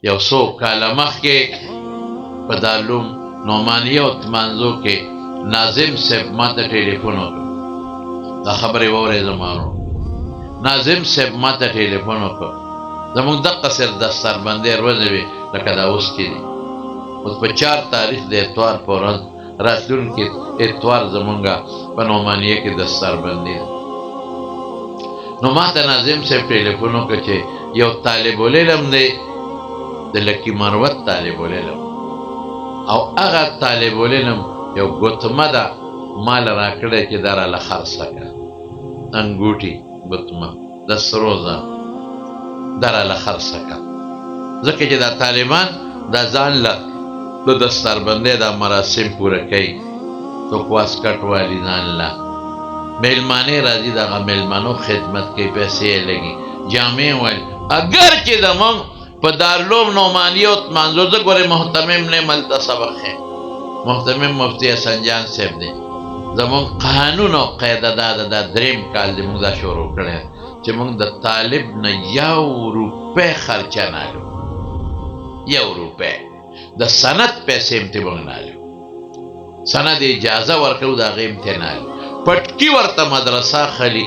یو څو کاله مخکې په دارالعلوم نعمانیه او تمانځو کې ناظم صاحب ما ته ټلیفون وکړ. دا خبرې واورئ زمانو. ناظم صاحب ما ته ټلیفون وکړ. زموږ دقه سر دستربندۍ ورځې وې لکه دا اوس کې دي. اوس په 4 تاریخ د اتوار په ورځ راتلونکي اتوار زمونږه په نعمانیه کې دستربندي ده. نو ما ته ناظم صاحب ټلیفون وکړ چې یو طالب العلم دی د لکي مروت طالب العلم او هغه طالب العلم یو ګوتمه ده مال راکړی چې دا راله خرڅه کړه. انګوټي ګوتمه د سرو زر دا راله خرڅه کړه. ځکه چې دا طالبان دا ځان له د دستربندۍ دا مراسم پوره کوي. څوک واسکټ والي ځان له میلمانې راځي دغه میلمانو خدمت کوي، پیسې یې لګي، جامې والي. اگر چې زموږ په دارالعلوم نعمانیه او تمانځو زه ګورې محتمم نه ملته سبق ښیم. محتمم مفتي حسن جان صاحب دی. زموږ قانون او قاعده دا ده، دا 3 کال دی موږ دا شروع کړی چې موږ د طالب نه 1 روپۍ خرچه نه اخلو. 1 روپۍ د سند پیسې هم ترې موږ نه اخلو. سند اجازه ورکوو د هغې هم ترې نه اخلو. پټکي ورته مدرسه خلي.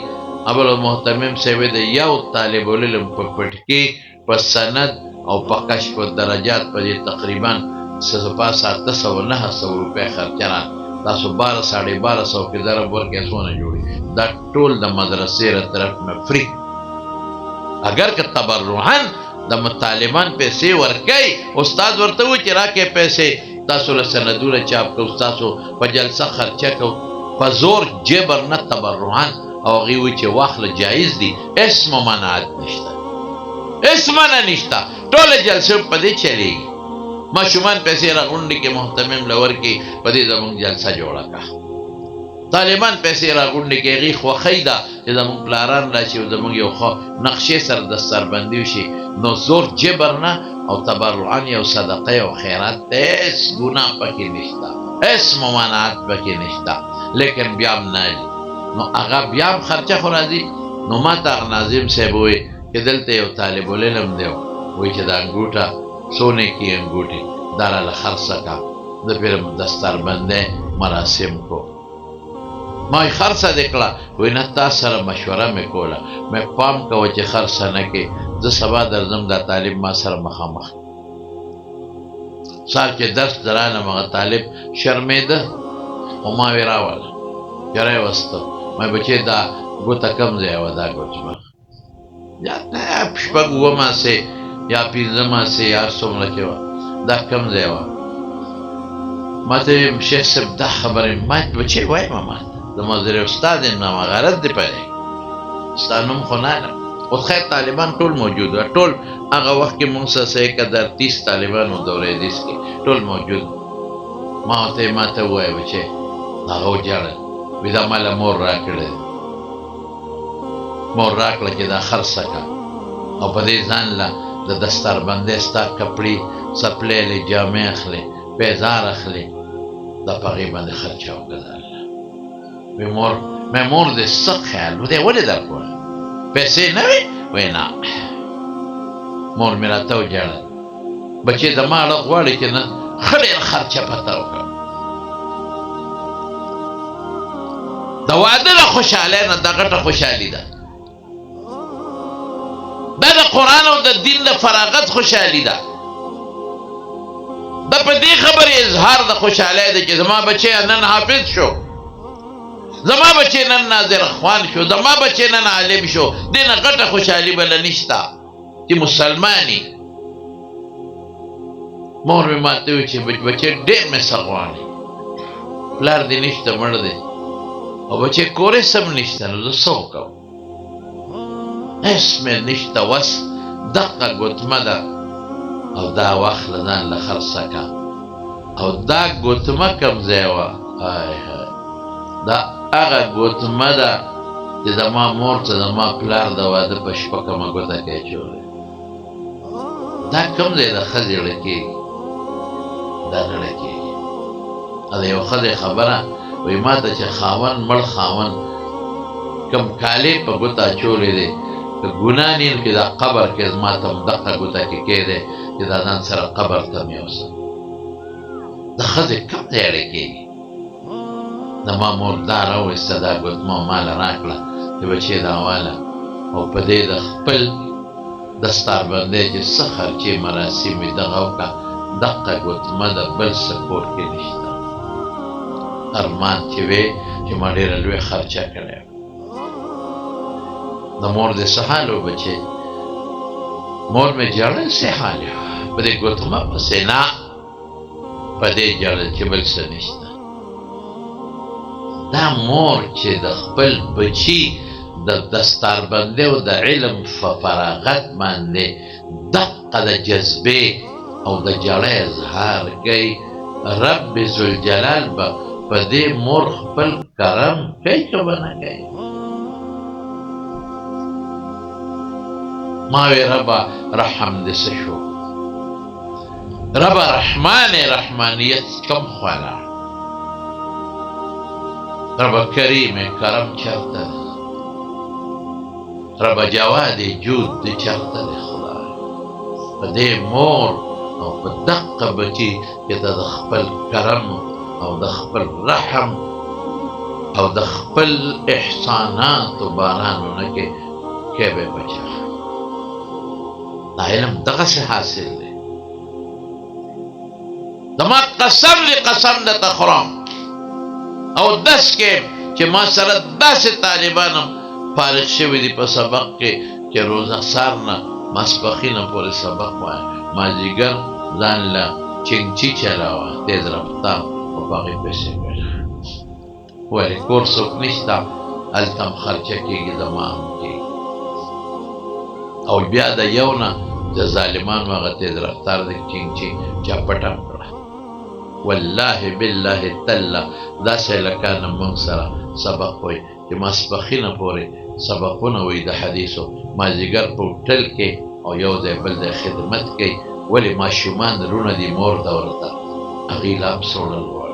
ابوالمحتمم صاحب د یو طالب العلم په پټکي په سند او په کشف الدرجات په دې تقریبا 800-900 روپۍ خرچه نه. تاسو 1200-1250 کې ضرب ورکړئ څونه جوړي. دا ټول د مدرسې له طرف نه فری. اگر که تبرعاً د طالبان پیسې ورکوي، استاد ورته وایي چې راکړئ پیسې، تاسو له سندونه چاپ کوو، تاسو په جلسه خرچه کوو، په زور جبر نه، تبرعاً. او هغې وایي چې واخله جایز دي، هېڅ ممانعت نشته، هېڅ منع نشته. ټوله جلسه په دې چلېږي. ماشومان پیسې راغونډې کې محتمم له ورکړي، په دې زموږ جلسه جوړه کړه. طالبان پیسې راغونډې کې هغې خوښۍ ده چې زموږ پلاران راشي او زموږ یو ښه نقشې سره دستربندي وشي. نو زور جبر نه او تبرعاً یو صدقه او خیرات ته هېڅ ګناه پکې نشته، هېڅ ممانعت پکې نشته. لیکن بیا هم نه نو هغه بیا هم خرچه خو راځي. نو ما ته ناظم صاحب ووایي چې دلته یو طالب العلم دی، وایي چې دا انګوټه سونې کې انګوټې دا راله خرڅه کړه، زه پرې دستربندۍ مراسم کو. ما یې خرڅه دې کړه؟ وایي نه، تا سره مشوره مې کوله، مې پام کوه چې خرڅه نه کړې. زه سبا درځم، دا طالب ما سره مخامخ. سهار چې درس ته رالم هغه طالب شرمېده، خو ما ویې راوله، یاره یې وسته. ما بچې دا ګوته کم ځای وه، دا ګوتمه یا 6 ماسې یا 15 ماسې یا هر څومره چې وه، دا کم ځای وه. ما ته ویې شیخ صاحب دا خبرې ما بچې وایم، ما زما زر استاد یم، نامه غلط دی پرې، ستا نوم خو نه علم. اوس خیر طالبان ټول موجود وه، ټول هغه وخت کې موږ سره 130 طالبان و دوره حدیث کې ټول موجود. ما ورته ما ته ووایه بچې، هغه وژړل، وایي دا ما له مور راکړی، مور راکړه چې دا خرڅه کړه او په دې ځان له د دستربندۍ ستا کپړې څپلۍ جامې اخلې، پیزار اخلې، دا په هغې باندې خرچه وکړه. مې مور دې څه خیال و دی، ولې درکړه پیسې نه وې؟ وایي نه. مور مې راته وژړل، بچې زما اړه غواړې چې نه ښه ډېر خرچه پته وکړه. د واده د خوشحالۍ نه دا غټه خوشحالي ده. دا د قرآن او د دین د فراغت خوشحالي ده. دا په دې خبرې اظهار د خوشحالۍ ده چې زما بچی نن حافظ شو، زما بچی نن ناظر خوان شو، زما بچی نن عالم شو. دې نه غټه خوشحالي بله نشته چې مسلماني. مور مې ماته وویل چې بچی ډېر مې څه غواړې، پلار دې نشته، مړ دی، او بچې کور یې سم نشته، نو زه څه وکړم؟ هېڅ مې نشته وس. دقه ګوتمه ده او دا واخله ځان له خرڅه کړه. او دا ګوتمه کوم ځای وه؟ دا هغه ګوتمه ده چې زما مور ته زما پلار د واده په شپه کومه ګوته کې اچولی. دا کوم ځای د ښځې زړه کېږي؟ دا زړه کېږي. د یو ښځې خبره وایي ما ته چې خاوند مړ خاوند کوم کالي په ګوته اچولی دی، که ګناه نه کې دا قبر کې زما ته دقه ګوته کې کېدی چې دا ځان سره قبر ته مې یوسه د ښځې کم ځای کېږي زما مور دا راوایسته دا ګوتمه ماله راکړه چې بچې دا واله او په دې د خپل دستاربندۍ چې څه خرچې مراسم یې دغه وکړه دقه ګوتمه د بل څه کور کې نشته ارمان چې وې چې ما ډېره لوی خرچه کړې د مور دې څه حال و بچې مور مې ژړل څه حال و په دې ګوتمه پسې نه په دې ژړل چې بل څه نشته دا مور چې د خپل بچي د دستاربندۍ او د علم په فراغت باندې دقه د جذبې او د ژړۍ اظهار کوي رب ذوالجلال به په دې مور خپل کرم کوي که به نه کوي ما وی ربه رحم دې څه شو ربه رحمان رحمانیت کم خواله ربه کریم کرم چرته دی ربه جواد جود دی چرته دی خدای په دې مور او په دقه بچي چې د خپل کرم او د خپل رحم او د خپل احساناتو بارانونه کې به بچه دا علم دغسې حاصل دی زما قسم دی قسم درته خورم او دس کې چې ما سره داسې طالبان فارغ شوي دي په سبق کې چې روزه سار نه ماسپښینه پورې سبق وایي مازدیګر ځان له چنګچي چلاوه تیز رفتار او په هغې پیسې ګټه ولې کور څوک نشته هلته هم خرچه کېږي زما هم کېږي او بیا د یو نه د ظالمانو هغه تیز رفتار د چنګچي چا پټم کړه والله بالله تله داسې لکه نه موږ سره سبق وایي چې ماسپښینه پورې سبقونه وایي د حدیثو مازدیګر په هوټل کې او یو ځای بل ځای خدمت کوي ولې ماشومان رونه دي مور ده ورته هغې لا هم سوړل غواړي